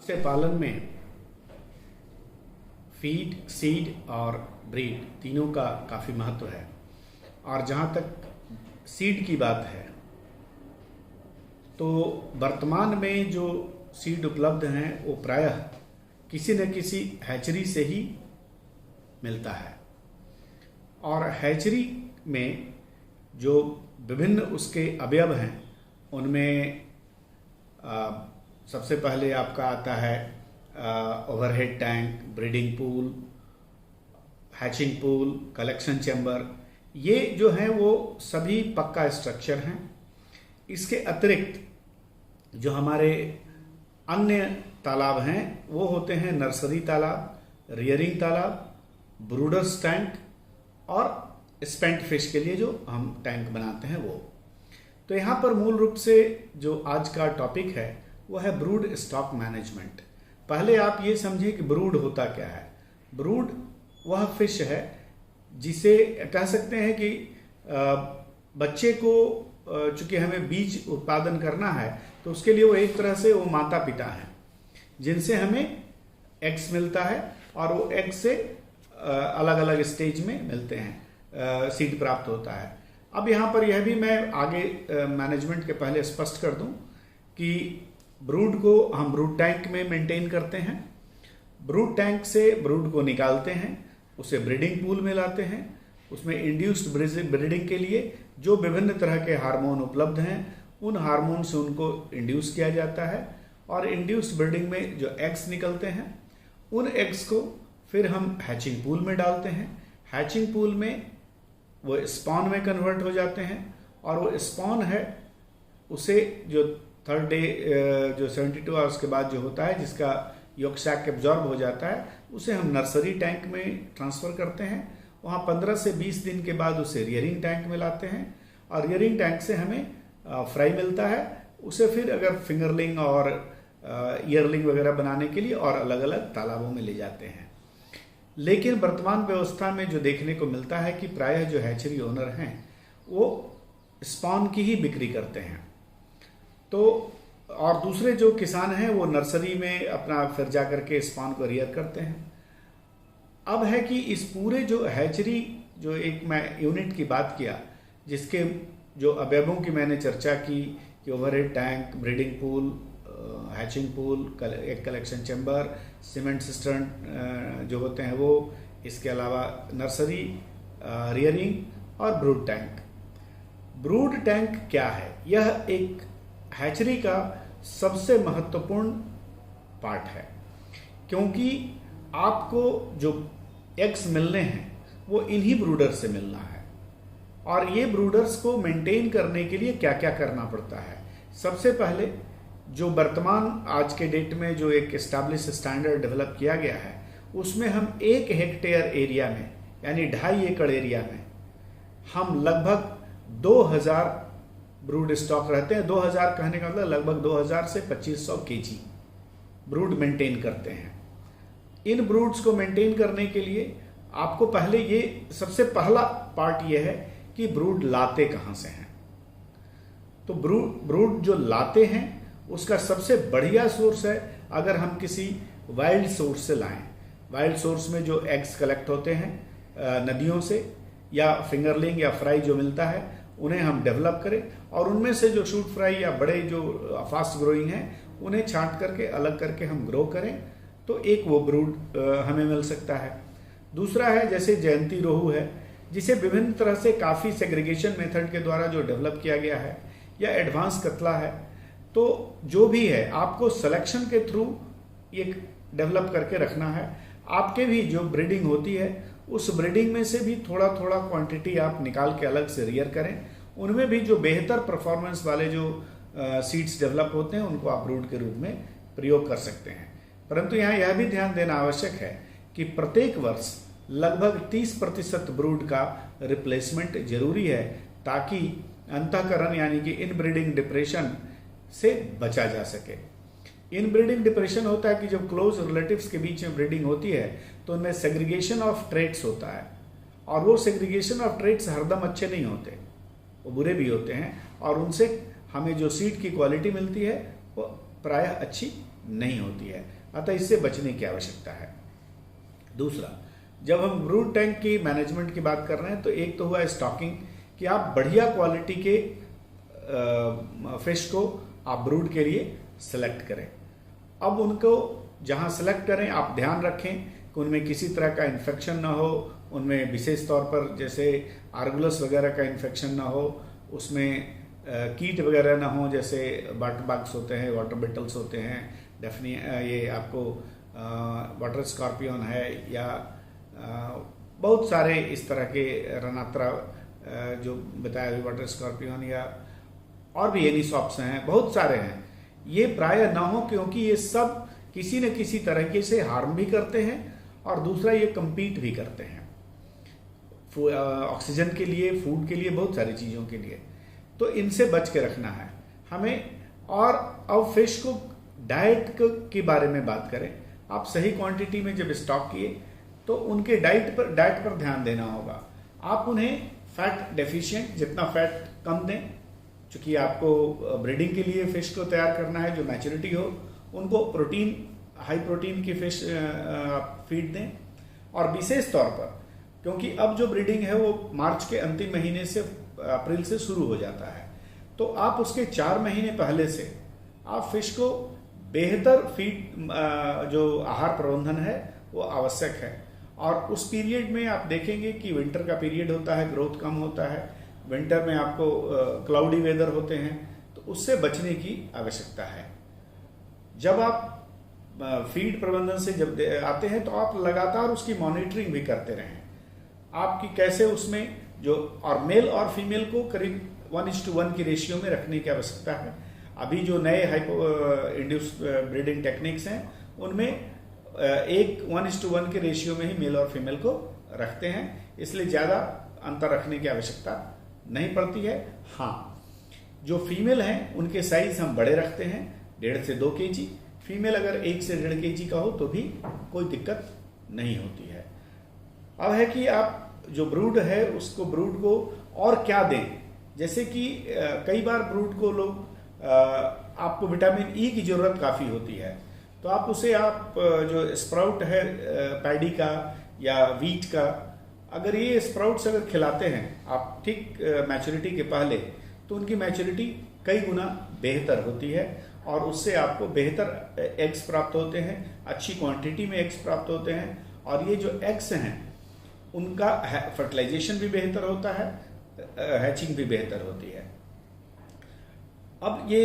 से पालन में फीड, सीड और ब्रीड तीनों का काफ़ी महत्व है। और जहाँ तक सीड की बात है तो वर्तमान में जो सीड उपलब्ध हैं वो प्रायः किसी न किसी हैचरी से ही मिलता है। और हैचरी में जो विभिन्न उसके अवयव हैं उनमें सबसे पहले आपका आता है overhead tank, breeding pool, hatching pool, collection chamber. ये जो हैं वो सभी पक्का स्ट्रक्चर हैं। इसके अतिरिक्त जो हमारे अन्य तालाब हैं वो होते हैं नर्सरी तालाब, रियरिंग तालाब, ब्रूडर्स टैंक और स्पेंट फिश के लिए जो हम टैंक बनाते हैं वो। तो यहाँ पर मूल रूप से जो आज का टॉपिक है वो है ब्रूड स्टॉक मैनेजमेंट। पहले आप ये समझें कि ब्रूड होता क्या है। ब्रूड वह फिश है जिसे कह सकते हैं कि बच्चे को चूंकि हमें बीज उत्पादन करना है तो उसके लिए वो एक तरह से वो माता पिता हैं जिनसे हमें एग्स मिलता है और वो एग से अलग अलग स्टेज में मिलते हैं, सीड प्राप्त होता है। अब यहाँ पर यह भी मैं आगे मैनेजमेंट के पहले स्पष्ट कर दूं कि ब्रूड को हम ब्रूड टैंक में मेंटेन करते हैं। ब्रूड टैंक से ब्रूड को निकालते हैं, उसे ब्रीडिंग पूल में लाते हैं। उसमें इंड्यूस्ड ब्रीडिंग के लिए जो विभिन्न तरह के हार्मोन उपलब्ध हैं उन हार्मोन से उनको इंड्यूस किया जाता है और इंड्यूस्ड ब्रीडिंग में जो एग्स निकलते हैं उन एग्स को फिर हम हैचिंग पूल में डालते हैं। हैचिंग पूल में वो स्पॉन में कन्वर्ट हो जाते हैं और वो स्पॉन है उसे जो थर्ड डे जो 72 आवर्स के बाद जो होता है जिसका यॉक सैक एब्जॉर्ब हो जाता है उसे हम नर्सरी टैंक में ट्रांसफ़र करते हैं। वहाँ 15 से 20 दिन के बाद उसे रियरिंग टैंक में लाते हैं और रियरिंग टैंक से हमें फ्राई मिलता है। उसे फिर अगर फिंगरलिंग और ईयरलिंग वगैरह बनाने के लिए और अलग अलग तालाबों में ले जाते हैं। लेकिन वर्तमान व्यवस्था में जो देखने को मिलता है कि प्रायः जो हैचरी ओनर हैं वो स्पॉन की ही बिक्री करते हैं। तो और दूसरे जो किसान हैं वो नर्सरी में अपना फिर जा करके स्पॉन को रियर करते हैं। अब है कि इस पूरे जो हैचरी जो एक मैं यूनिट की बात किया जिसके जो अवयवों की मैंने चर्चा की कि overhead tank, breeding pool, hatching pool, एक कलेक्शन चैम्बर, सीमेंट सिस्टर्न जो होते हैं वो, इसके अलावा नर्सरी, रियरिंग और ब्रूड टैंक। ब्रूड टैंक क्या है? यह एक हैचरी का सबसे महत्वपूर्ण पार्ट है क्योंकि आपको जो एग्स मिलने हैं वो इन्हीं ब्रूडर से मिलना है। और ये ब्रूडर्स को मेंटेन करने के लिए क्या क्या करना पड़ता है? सबसे पहले जो वर्तमान आज के डेट में जो एक एस्टैब्लिश स्टैंडर्ड डेवलप किया गया है उसमें हम 1 हेक्टेयर एरिया में यानी 2.5 एकड़ एरिया में हम लगभग 2000 ब्रूड स्टॉक रहते हैं। 2000 कहने का मतलब लगभग 2000 से 2500 केजी ब्रूड मेंटेन करते हैं। इन ब्रूड्स को मेंटेन करने के लिए आपको पहले ये सबसे पहला पार्ट ये है कि ब्रूड लाते कहाँ से हैं। तो ब्रूड जो लाते हैं उसका सबसे बढ़िया सोर्स है अगर हम किसी वाइल्ड सोर्स से लाएं। वाइल्ड सोर्स में जो एग्स कलेक्ट होते हैं नदियों से या फिंगरलिंग या फ्राई जो मिलता है उन्हें हम डेवलप करें और उनमें से जो शूट फ्राई या बड़े जो फास्ट ग्रोइंग हैं उन्हें छांट करके अलग करके हम ग्रो करें तो एक वो ब्रूड हमें मिल सकता है। दूसरा है जैसे जयंती रोहू है जिसे विभिन्न तरह से काफ़ी सेग्रीगेशन मेथड के द्वारा जो डेवलप किया गया है, या एडवांस कतला है। तो जो भी है आपको सिलेक्शन के थ्रू ये डेवलप करके रखना है। आपके भी जो ब्रीडिंग होती है उस ब्रीडिंग में से भी थोड़ा थोड़ा क्वांटिटी आप निकाल के अलग से रियर करें। उनमें भी जो बेहतर परफॉर्मेंस वाले जो सीड्स डेवलप होते हैं उनको आप ब्रूड के रूप में प्रयोग कर सकते हैं। परंतु यहाँ यह भी ध्यान देना आवश्यक है कि प्रत्येक वर्ष लगभग 30% ब्रूड का रिप्लेसमेंट जरूरी है ताकि अंतःकरण यानी कि इनब्रीडिंग डिप्रेशन से बचा जा सके। इनब्रीडिंग डिप्रेशन होता है कि जब क्लोज रिलेटिव्स के बीच में ब्रीडिंग होती है तो उनमें सेग्रीगेशन ऑफ ट्रेट्स होता है और वो सेग्रीगेशन ऑफ ट्रेट्स हरदम अच्छे नहीं होते, वो बुरे भी होते हैं और उनसे हमें जो सीड की क्वालिटी मिलती है वो प्रायः अच्छी नहीं होती है, अतः इससे बचने की आवश्यकता है। दूसरा, जब हम ब्रूड टैंक की मैनेजमेंट की बात कर रहे हैं तो एक तो हुआ स्टॉकिंग, कि आप बढ़िया क्वालिटी के फिश को आप ब्रूड के लिए सेलेक्ट करें। अब उनको जहां सेलेक्ट करें आप ध्यान रखें कि उनमें किसी तरह का इन्फेक्शन ना हो, उनमें विशेष तौर पर जैसे आर्गुलस वगैरह का इन्फेक्शन ना हो, उसमें कीट वगैरह ना हो, जैसे वाटर बग्स होते हैं, वाटर बिटल्स होते हैं, डेफनी ये आपको वाटर स्कॉर्पियन है, या बहुत सारे इस तरह के रनात्रा जो बताया वाटर स्कॉर्पियन, या और भी एनीसॉप्स हैं, बहुत सारे हैं। ये प्रायः ना हो, क्योंकि ये सब किसी न किसी तरीके से हार्म भी करते हैं और दूसरा ये compete भी करते हैं ऑक्सीजन के लिए, फूड के लिए, बहुत सारी चीज़ों के लिए। तो इनसे बच के रखना है हमें। और अब फिश को डाइट के बारे में बात करें, आप सही क्वांटिटी में जब स्टॉक किए तो उनके डाइट पर ध्यान देना होगा। आप उन्हें फैट डेफिशिएंट, जितना फैट कम दें, चूंकि आपको ब्रीडिंग के लिए फिश को तैयार करना है जो मैच्योरिटी हो, उनको प्रोटीन, हाई प्रोटीन की फिश फीड दें। और विशेष तौर पर क्योंकि अब जो ब्रीडिंग है वो मार्च के अंतिम महीने से अप्रैल से शुरू हो जाता है, तो आप उसके 4 महीने पहले से आप फिश को बेहतर फीड जो आहार प्रबंधन है वो आवश्यक है। और उस पीरियड में आप देखेंगे कि विंटर का पीरियड होता है, ग्रोथ कम होता है, विंटर में आपको क्लाउडी वेदर होते हैं, तो उससे बचने की आवश्यकता है। जब आप फीड प्रबंधन से जब आते हैं तो आप लगातार उसकी मॉनिटरिंग भी करते रहें, आपकी कैसे उसमें जो, और मेल और फीमेल को करीब 1:1 की रेशियो में रखने की आवश्यकता है। अभी जो नए हाइपो इंड्यूस ब्रीडिंग टेक्निक्स हैं उनमें 1:1 के रेशियो में ही मेल और फीमेल को रखते हैं, इसलिए ज़्यादा अंतर रखने की आवश्यकता नहीं पड़ती है। हाँ, जो फीमेल हैं उनके साइज हम बड़े रखते हैं, 1.5 से 2 kg। फीमेल अगर 1 से 1.5 kg का हो तो भी कोई दिक्कत नहीं होती है। अब है कि आप जो ब्रूड है उसको, ब्रूड को और क्या दें, जैसे कि कई बार ब्रूड को लोग आपको विटामिन ई की जरूरत काफ़ी होती है, तो आप उसे आप जो स्प्राउट है पैडी का या वीट का, अगर ये स्प्राउट्स अगर खिलाते हैं आप ठीक मैच्योरिटी के पहले, तो उनकी मैच्योरिटी कई गुना बेहतर होती है और उससे आपको बेहतर एग्स प्राप्त होते हैं, अच्छी क्वांटिटी में एग्स प्राप्त होते हैं। और ये जो एग्स हैं उनका फर्टिलाइजेशन भी बेहतर होता है, हैचिंग भी बेहतर होती है। अब ये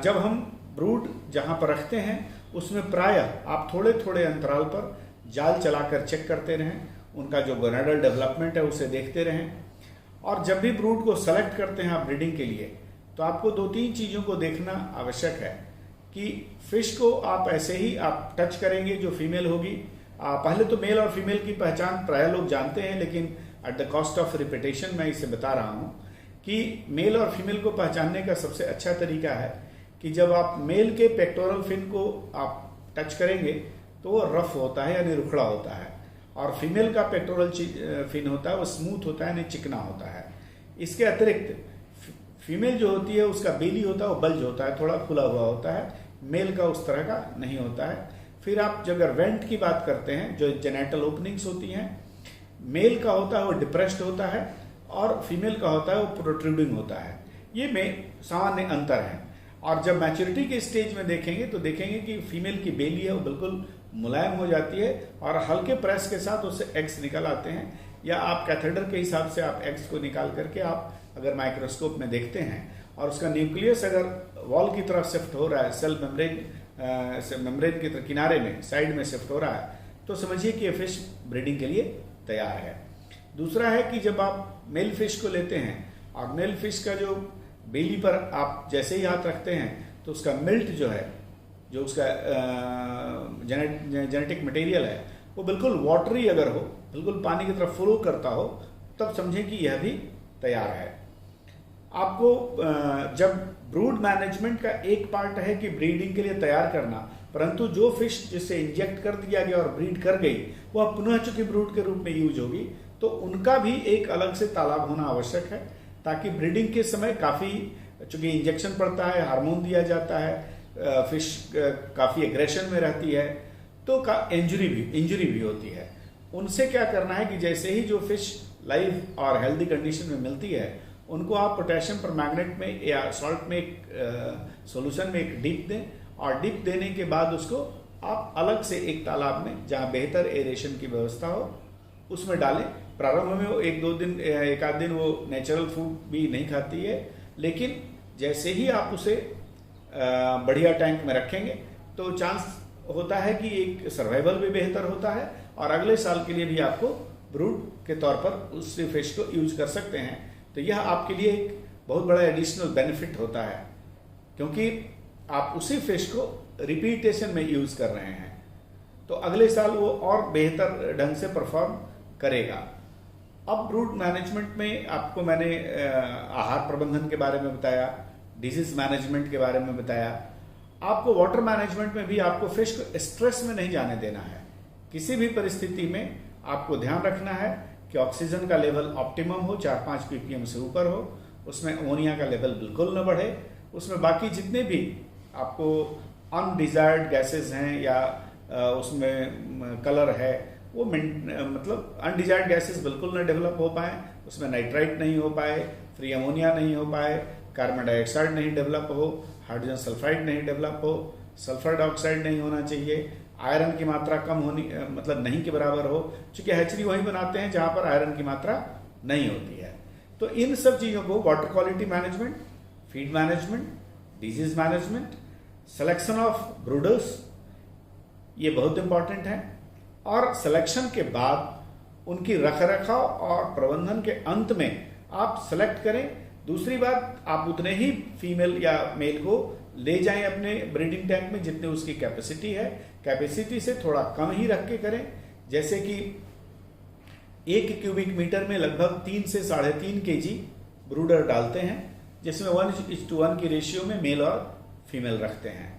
जब हम ब्रूड जहां पर रखते हैं उसमें प्रायः आप थोड़े थोड़े अंतराल पर जाल चलाकर चेक करते रहें, उनका जो गोनाडल डेवलपमेंट है उसे देखते रहें। और जब भी ब्रूड को सेलेक्ट करते हैं आप ब्रीडिंग के लिए, तो आपको 2-3 चीज़ों को देखना आवश्यक है कि फिश को आप ऐसे ही आप टच करेंगे जो फीमेल होगी। पहले तो मेल और फीमेल की पहचान प्रायः लोग जानते हैं, लेकिन at the cost of repetition मैं इसे बता रहा हूँ कि मेल और फीमेल को पहचानने का सबसे अच्छा तरीका है कि जब आप मेल के पेक्टोरल फिन को आप टच करेंगे तो वो रफ होता है यानी रुखड़ा होता है, और फीमेल का पेक्टोरल फिन होता है वो स्मूथ होता है यानी चिकना होता है। इसके अतिरिक्त फीमेल जो होती है उसका बेली होता है वो बल्ज होता है, थोड़ा खुला हुआ होता है, मेल का उस तरह का नहीं होता है। फिर आप जब अगर वेंट की बात करते हैं, जो जेनेटल ओपनिंग्स होती हैं, मेल का होता है वो डिप्रेस्ड होता है और फीमेल का होता है वो प्रोट्रूडिंग होता है। ये में सामान्य अंतर है। और जब मैच्योरिटी के स्टेज में देखेंगे तो देखेंगे कि फीमेल की बेली है वो बिल्कुल मुलायम हो जाती है और हल्के प्रेस के साथ उससे एग्स निकल आते हैं, या आप कैथेटर के हिसाब से आप एग्स को निकाल करके आप अगर माइक्रोस्कोप में देखते हैं और उसका न्यूक्लियस अगर वॉल की तरफ शिफ्ट हो रहा है, सेल मेम्ब्रेन के किनारे में, साइड में शिफ्ट हो रहा है, तो समझिए कि ये फिश ब्रीडिंग के लिए तैयार है। दूसरा है कि जब आप मेल फिश को लेते हैं और मेल फिश का जो बेली पर आप जैसे ही हाथ रखते हैं तो उसका मिल्ट जो है, जो उसका जेनेटिक मटेरियल है, वो बिल्कुल वाटरी अगर हो, बिल्कुल पानी की तरफ फ्लो करता हो, तब समझें कि यह भी तैयार है। आपको जब ब्रूड मैनेजमेंट का एक पार्ट है कि ब्रीडिंग के लिए तैयार करना, परंतु जो फिश जिसे इंजेक्ट कर दिया गया और ब्रीड कर गई वह पुनः चूंकि ब्रूड के रूप में यूज होगी, तो उनका भी एक अलग से तालाब होना आवश्यक है, ताकि ब्रीडिंग के समय काफ़ी, चूंकि इंजेक्शन पड़ता है, हार्मोन दिया जाता है, फिश काफ़ी एग्रेशन में रहती है तो इंजरी भी होती है। उनसे क्या करना है कि जैसे ही जो फिश लाइव और हेल्दी कंडीशन में मिलती है उनको आप पोटेशियम परमैंगनेट में या सॉल्ट में एक सॉल्यूशन में एक डिप दें, और डिप देने के बाद उसको आप अलग से एक तालाब में जहाँ बेहतर एरेशन की व्यवस्था हो उसमें डालें। प्रारंभ में वो एक आध दिन वो नेचुरल फूड भी नहीं खाती है, लेकिन जैसे ही आप उसे बढ़िया टैंक में रखेंगे तो चांस होता है कि एक सर्वाइवल भी बेहतर होता है और अगले साल के लिए भी आपको ब्रूड के तौर पर उस फिश को यूज कर सकते हैं। तो यह आपके लिए एक बहुत बड़ा एडिशनल बेनिफिट होता है, क्योंकि आप उसी फिश को रिपीटेशन में यूज कर रहे हैं तो अगले साल वो और बेहतर ढंग से परफॉर्म करेगा। अब ब्रूड मैनेजमेंट में आपको मैंने आहार प्रबंधन के बारे में बताया, डिजीज मैनेजमेंट के बारे में बताया। आपको वाटर मैनेजमेंट में भी आपको फिश को स्ट्रेस में नहीं जाने देना है। किसी भी परिस्थिति में आपको ध्यान रखना है कि ऑक्सीजन का लेवल ऑप्टिमम हो, 4-5 ppm से ऊपर हो, उसमें अमोनिया का लेवल बिल्कुल न बढ़े, उसमें बाकी जितने भी आपको अनडिजायर्ड गैसेस हैं या उसमें कलर है वो मतलब अनडिजायर्ड गैसेस बिल्कुल न डेवलप हो पाए, उसमें नाइट्राइट नहीं हो पाए, फ्री अमोनिया नहीं हो पाए, कार्बन डाइऑक्साइड नहीं डेवलप हो, हाइड्रोजन सल्फाइड नहीं डेवलप हो, सल्फर डाइऑक्साइड नहीं होना चाहिए, आयरन की मात्रा कम होनी मतलब नहीं के बराबर हो, क्योंकि हैचरी वहीं बनाते हैं जहां पर आयरन की मात्रा नहीं होती है। तो इन सब चीजों को water quality management, feed management, disease management, selection of brooders, ये बहुत इंपॉर्टेंट है। और सिलेक्शन के बाद उनकी रखरखाव और प्रबंधन के अंत में आप सिलेक्ट करें। दूसरी बात, आप उतने ही फीमेल या मेल को ले जाएं अपने ब्रीडिंग टैंक में जितने उसकी कैपेसिटी है, कैपेसिटी से थोड़ा कम ही रख के करें। जैसे कि 1 क्यूबिक मीटर में लगभग 3 से 3.5 kg ब्रूडर डालते हैं, जिसमें 1:1 की रेशियो में मेल और फीमेल रखते हैं।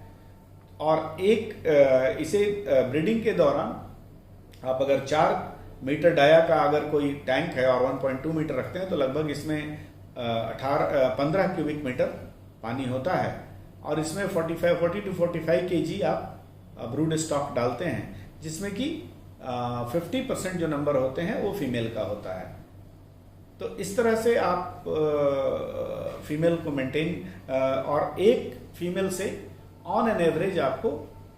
और इसे ब्रीडिंग के दौरान आप अगर 4 मीटर डाया का अगर कोई टैंक है और 1.2 मीटर रखते हैं तो लगभग इसमें 15 क्यूबिक मीटर पानी होता है, और इसमें 40 to 45 kg आप ब्रूड स्टॉक डालते हैं, जिसमें कि 50% जो नंबर होते हैं वो फीमेल का होता है। तो इस तरह से आप फीमेल को मेंटेन और एक फीमेल से ऑन एन एवरेज आपको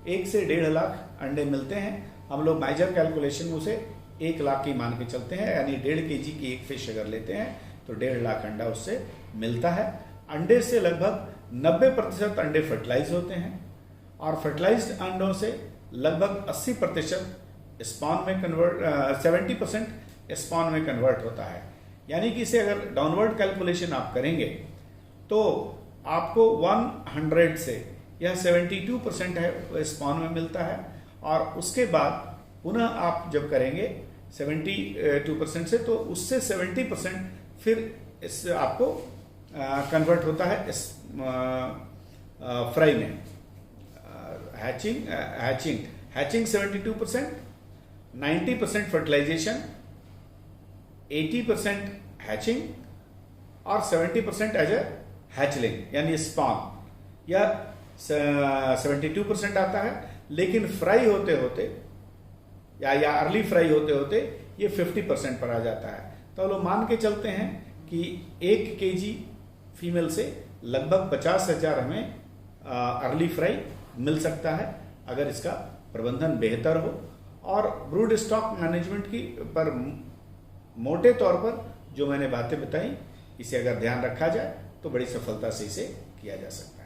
1 से 1.5 लाख अंडे मिलते हैं। हम लोग मेजर कैलकुलेशन में उसे 1 लाख ही मान के चलते हैं, यानी 1.5 kg की एक फिश अगर लेते हैं तो 1.5 लाख अंडा उससे मिलता है। अंडे से लगभग 90% अंडे फर्टिलाइज होते हैं और फर्टिलाइज्ड अंडों से लगभग 80% स्पॉन में 70% स्पॉन में कन्वर्ट होता है। यानी कि इसे अगर डाउनवर्ड कैलकुलेशन आप करेंगे तो आपको 100 से यह 72% है स्पॉन में मिलता है, और उसके बाद पुनः आप जब करेंगे 72% से तो उससे 70% फिर इससे आपको कन्वर्ट होता है फ्राई में। हैचिंग 72%, 90% फर्टिलाइजेशन, 80% हैचिंग और 70% एज ए हैचलिंग यानी स्पॉन, या 72% आता है। लेकिन फ्राई होते होते या अर्ली फ्राई होते होते ये 50% पर आ जाता है। तो लोग मान के चलते हैं कि 1 kg फीमेल से लगभग 50,000 हमें अर्ली फ्राई मिल सकता है अगर इसका प्रबंधन बेहतर हो। और ब्रूड स्टॉक मैनेजमेंट की पर मोटे तौर पर जो मैंने बातें बताई, इसे अगर ध्यान रखा जाए तो बड़ी सफलता से इसे किया जा सकता है।